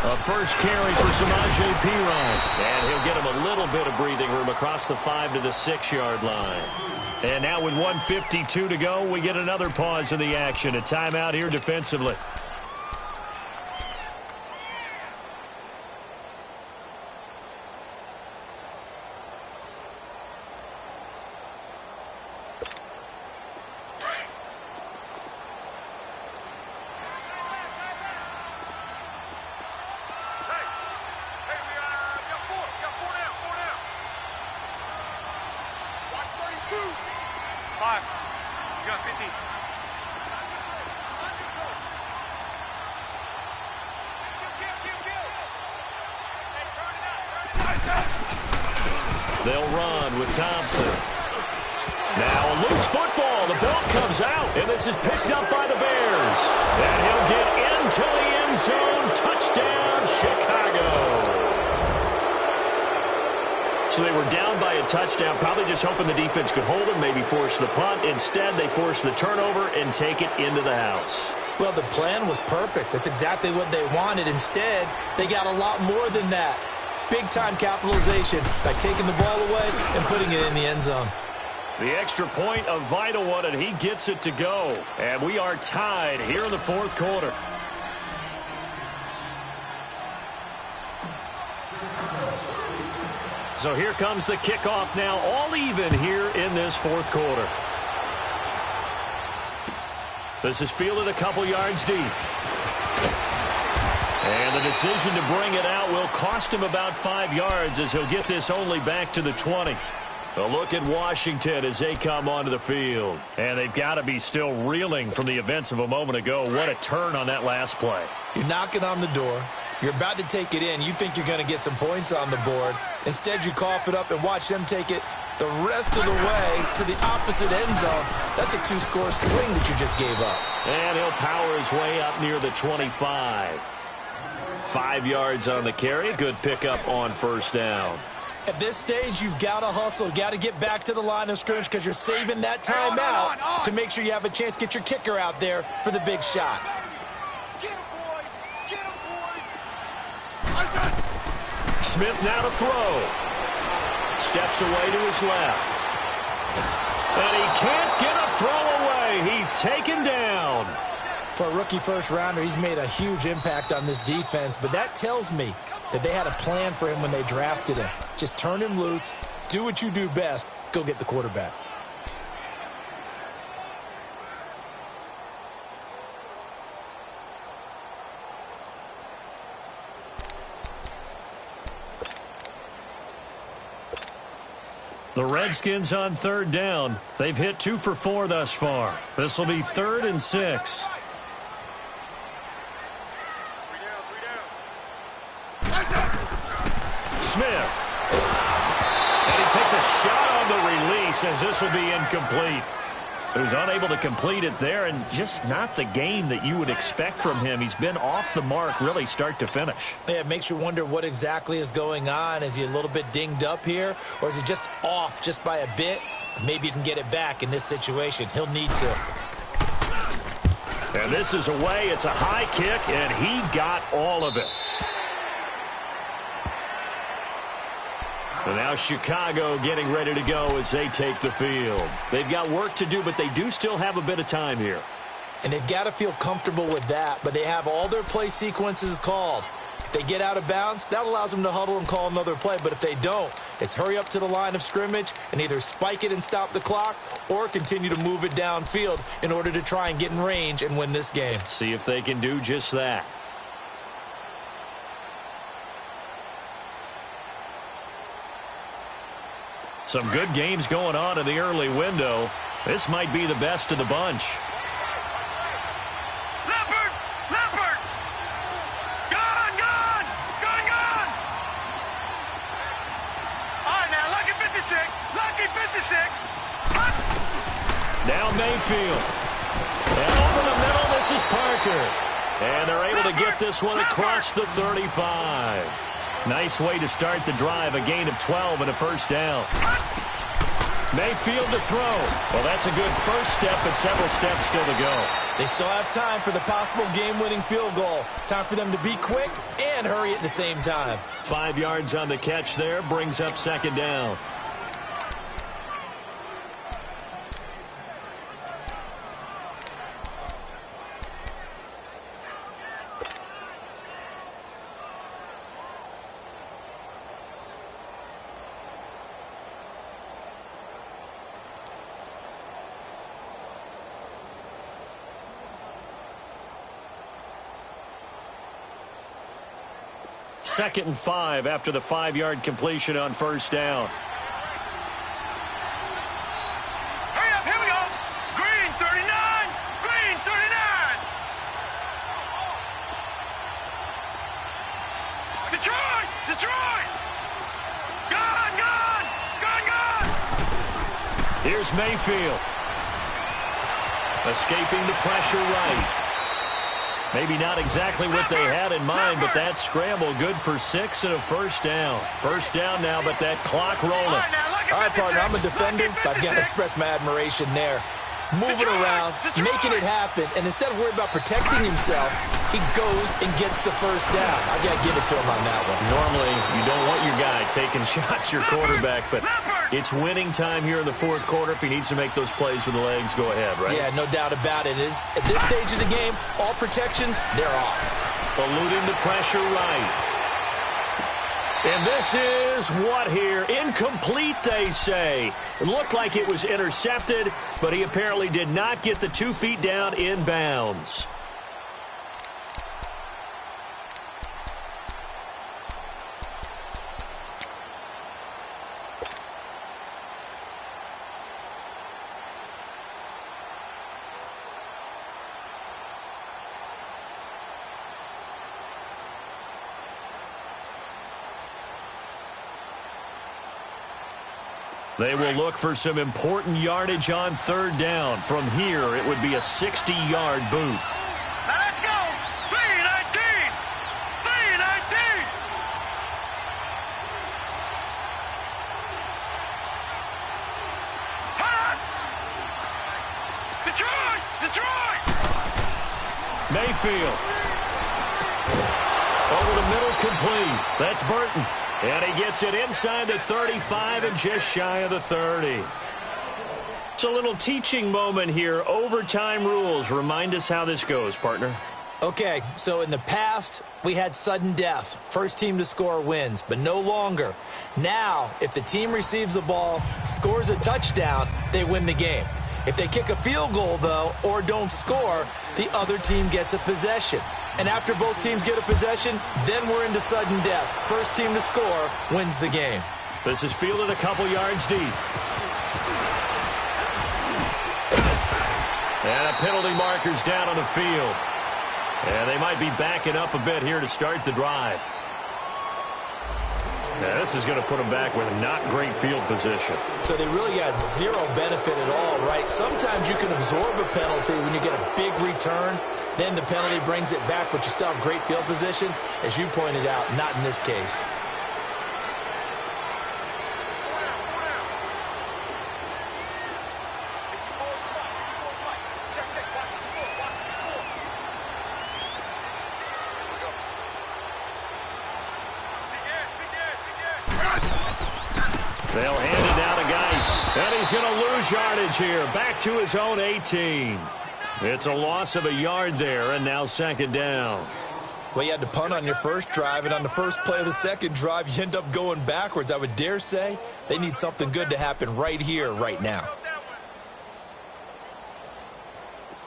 A first carry for Samaje Perine. And he'll get him a little bit of breathing room across the 5 to the 6-yard line. And now with 1:52 to go, we get another pause in the action. A timeout here defensively. They'll run with Thompson. Now a loose football. The ball comes out, and this is picked up by the Bears. And he'll get into the end zone. Touchdown, Chicago. So they were down by a touchdown, probably just hoping the defense could hold them, maybe force the punt. Instead, they force the turnover and take it into the house. Well, the plan was perfect. That's exactly what they wanted. Instead, they got a lot more than that. Big-time capitalization by taking the ball away and putting it in the end zone. The extra point, a vital one, and he gets it to go. And we are tied here in the 4th quarter. So here comes the kickoff now, all even here in this 4th quarter. This is fielded a couple yards deep. And the decision to bring it out will cost him about 5 yards as he'll get this only back to the 20. A look at Washington as they come onto the field. And they've got to be still reeling from the events of a moment ago. What a turn on that last play. You're knocking on the door. You're about to take it in. You think you're going to get some points on the board. Instead, you cough it up and watch them take it the rest of the way to the opposite end zone. That's a 2-score swing that you just gave up. And he'll power his way up near the 25. 5 yards on the carry. Good pickup on 1st down. At this stage, you've got to hustle. Got to get back to the line of scrimmage because you're saving that time out to make sure you have a chance to get your kicker out there for the big shot. Get him, boy. Get him, boy. Smith now to throw. Steps away to his left. And he can't get a throw away. He's taken down. For a rookie first-rounder, he's made a huge impact on this defense, but that tells me that they had a plan for him when they drafted him. Just turn him loose, do what you do best, go get the quarterback. The Redskins on 3rd down. They've hit 2 for 4 thus far. This will be 3rd and 6. Smith. And he takes a shot on the release as this will be incomplete. So he's unable to complete it there, and just not the game that you would expect from him. He's been off the mark really start to finish. Yeah, it makes you wonder what exactly is going on. Is he a little bit dinged up here, or is he just off just by a bit? Maybe he can get it back in this situation. He'll need to. And this is away. It's a high kick, and he got all of it. And now Chicago getting ready to go as they take the field. They've got work to do, but they do still have a bit of time here. And they've got to feel comfortable with that, but they have all their play sequences called. If they get out of bounds, that allows them to huddle and call another play. But if they don't, it's hurry up to the line of scrimmage and either spike it and stop the clock or continue to move it downfield in order to try and get in range and win this game. See if they can do just that. Some good games going on in the early window. This might be the best of the bunch. Leopard! Leopard! Gone! Gone! Gone! Gone! All right, now, lucky 56. Lucky 56. Now Mayfield. And over the middle, this is Parker. And they're able to get this one across the 35. Nice way to start the drive, a gain of 12 and a first down. Mayfield to throw. Well, that's a good first step, but several steps still to go. They still have time for the possible game-winning field goal. Time for them to be quick and hurry at the same time. 5 yards on the catch there, brings up second down. Second and 5 after the 5-yard completion on first down. Hurry up, here we go. Green 39. Green 39. Detroit! Detroit! Gone! Gone! Gone! Gone! Here's Mayfield. Escaping the pressure right. Maybe not exactly what they had in mind, but that scramble good for 6 and a first down. First down now, but that clock rolling. All right, partner, I'm a defender, but I've got to express my admiration there. Moving around, making it happen, and instead of worrying about protecting himself, he goes and gets the first down. I got to give it to him on that one. Normally, you don't want your guy taking shots, your quarterback, but it's winning time here in the fourth quarter. If he needs to make those plays with the legs, go ahead, right? Yeah, no doubt about it. At this stage of the game, all protections, they're off. Eluding the pressure right. And this is what here? Incomplete, they say. It looked like it was intercepted, but he apparently did not get the 2 feet down in bounds. They will look for some important yardage on third down. From here, it would be a 60-yard boot. Now let's go. 319. 319. Hot. Detroit. Detroit. Mayfield. Over the middle, complete. That's Burton. And he gets it inside the 35 and just shy of the 30. It's a little teaching moment here. Overtime rules. Remind us how this goes, partner. Okay, so in the past, we had sudden death. First team to score wins, but no longer. Now, if the team receives the ball, scores a touchdown, they win the game. If they kick a field goal, though, or don't score, the other team gets a possession. And after both teams get a possession, then we're into sudden death. First team to score wins the game. This is fielded a couple yards deep. And a penalty marker's down on the field. And they might be backing up a bit here to start the drive. Now, this is going to put them back with not great field position. So they really got zero benefit at all, right? Sometimes you can absorb a penalty when you get a big return. Then the penalty brings it back, but you still have great field position. As you pointed out, not in this case. They'll hand it down to Geis. And he's going to lose yardage here. Back to his own 18. It's a loss of a yard there, and now second down. Well, you had to punt on your first drive, and on the first play of the second drive, you end up going backwards. I would dare say they need something good to happen right here, right now.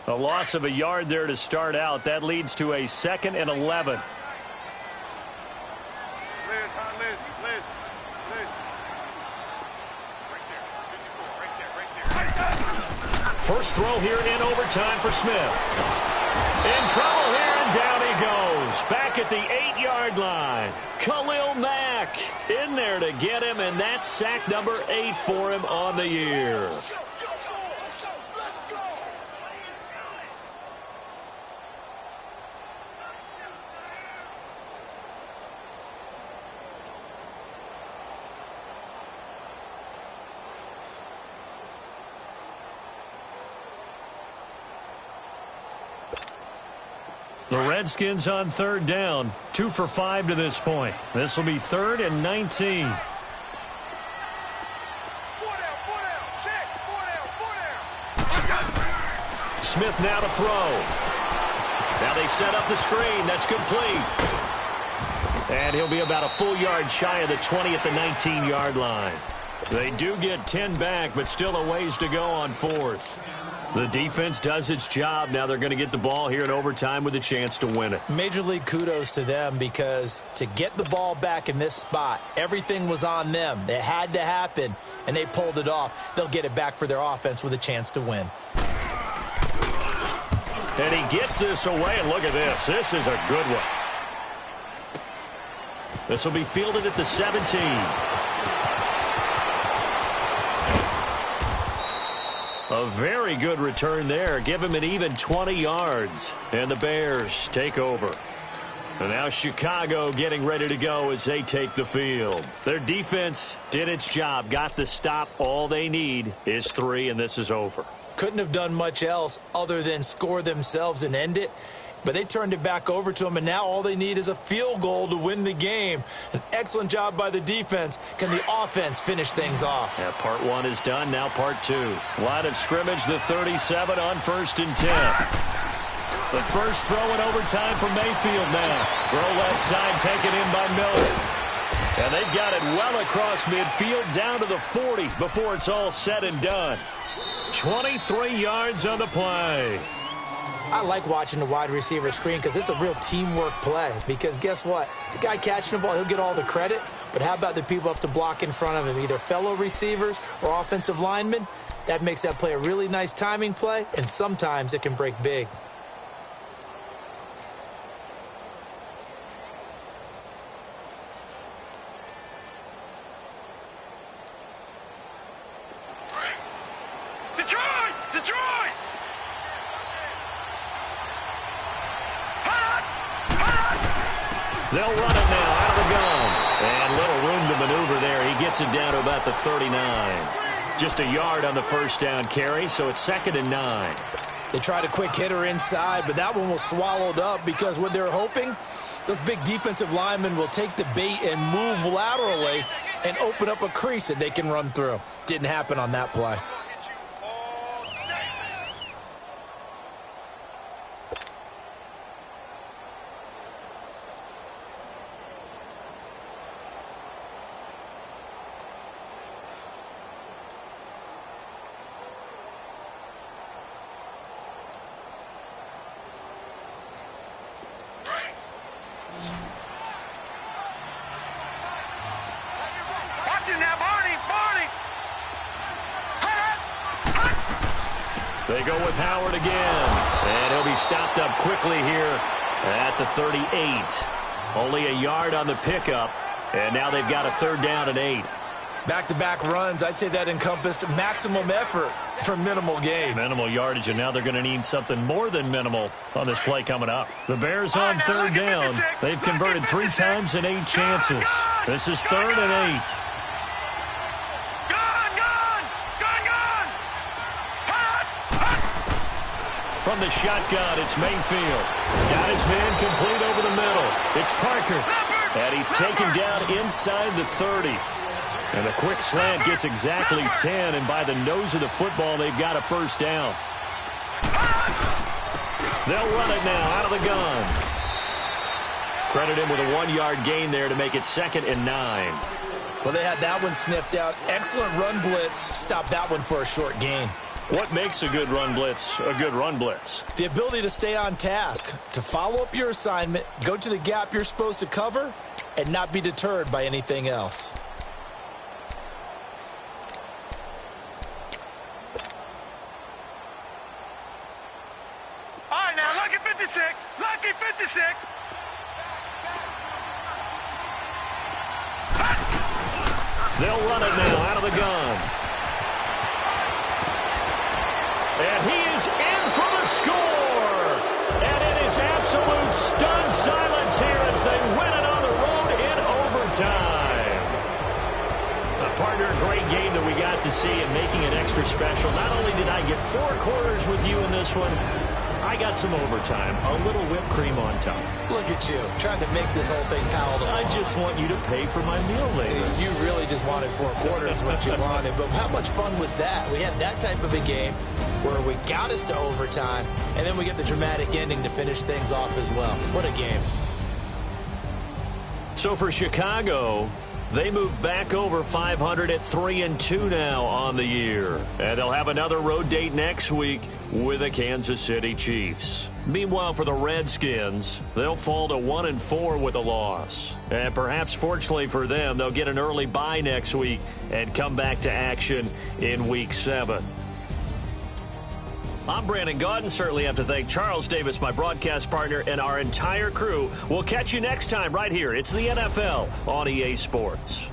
A loss of a yard there to start out. That leads to a 2nd and 11. First throw here in overtime for Smith. In trouble here, and down he goes. Back at the 8-yard line. Khalil Mack in there to get him, and that's sack number 8 for him on the year. The Redskins on third down, 2 for 5 to this point. This will be 3rd and 19. Smith now to throw. Now they set up the screen. That's complete. And he'll be about a full yard shy of the 20 at the 19-yard line. They do get 10 back, but still a ways to go on 4th. The defense does its job. Now they're going to get the ball here in overtime with a chance to win it. Major league kudos to them, because to get the ball back in this spot, everything was on them. It had to happen, and they pulled it off. They'll get it back for their offense with a chance to win. And he gets this away, and look at this. This is a good one. This will be fielded at the 17. A very good return there. Give him an even 20 yards. And the Bears take over. And now Chicago getting ready to go as they take the field. Their defense did its job, got the stop. All they need is 3, and this is over. Couldn't have done much else other than score themselves and end it. But they turned it back over to them, and now all they need is a field goal to win the game. An excellent job by the defense. Can the offense finish things off? Yeah, part 1 is done. Now part 2. Line of scrimmage, the 37 on 1st and 10. The first throw in overtime for Mayfield now. Throw left side, taken in by Miller. And they've got it well across midfield, down to the 40 before it's all said and done. 23 yards on the play. I like watching the wide receiver screen because it's a real teamwork play. Because guess what? The guy catching the ball, he'll get all the credit. But how about the people up to block in front of him, either fellow receivers or offensive linemen? That makes that play a really nice timing play, and sometimes it can break big. They'll run it now out of the gun. And little room to maneuver there. He gets it down to about the 39. Just a yard on the first down carry, so it's 2nd and 9. They tried a quick hitter inside, but that one was swallowed up because what they're hoping, those big defensive linemen will take the bait and move laterally and open up a crease that they can run through. Didn't happen on that play. They go with Howard again. And he'll be stopped up quickly here at the 38. Only a yard on the pickup. And now they've got a 3rd down and 8. Back-to-back runs, I'd say that encompassed maximum effort for minimal gain. Minimal yardage, and now they're going to need something more than minimal on this play coming up. The Bears on 3rd down. They've converted 3 times in 8 chances. This is 3rd and 8. From the shotgun, it's Mayfield. Got his man complete over the middle. It's Parker. And he's taken down inside the 30. And the quick slant gets exactly 10, and by the nose of the football, they've got a 1st down. They'll run it now out of the gun. Credit him with a 1-yard gain there to make it 2nd and 9. Well, they had that one sniffed out. Excellent run blitz. Stop that one for a short gain. What makes a good run blitz a good run blitz? The ability to stay on task, to follow up your assignment, go to the gap you're supposed to cover, and not be deterred by anything else. All right, now, lucky 56. Lucky 56. They'll run it now out of the gun. And he is in for the score. And it is absolute stunned silence here as they win it on the road in overtime. Partner, a great game that we got to see and making it extra special. Not only did I get 4 quarters with you in this one, I got some overtime, a little whipped cream on top. Look at you, trying to make this whole thing palatable. I just want you to pay for my meal later. You really just wanted 4 quarters what you wanted, but how much fun was that? We had that type of a game where we got us to overtime, and then we get the dramatic ending to finish things off as well. What a game. So for Chicago, they move back over 500 at 3-2 now on the year. And they'll have another road date next week with the Kansas City Chiefs. Meanwhile, for the Redskins, they'll fall to 1-4 with a loss. And perhaps fortunately for them, they'll get an early bye next week and come back to action in Week 7. I'm Brandon Gaudin. Certainly have to thank Charles Davis, my broadcast partner, and our entire crew. We'll catch you next time right here. It's the NFL on EA Sports.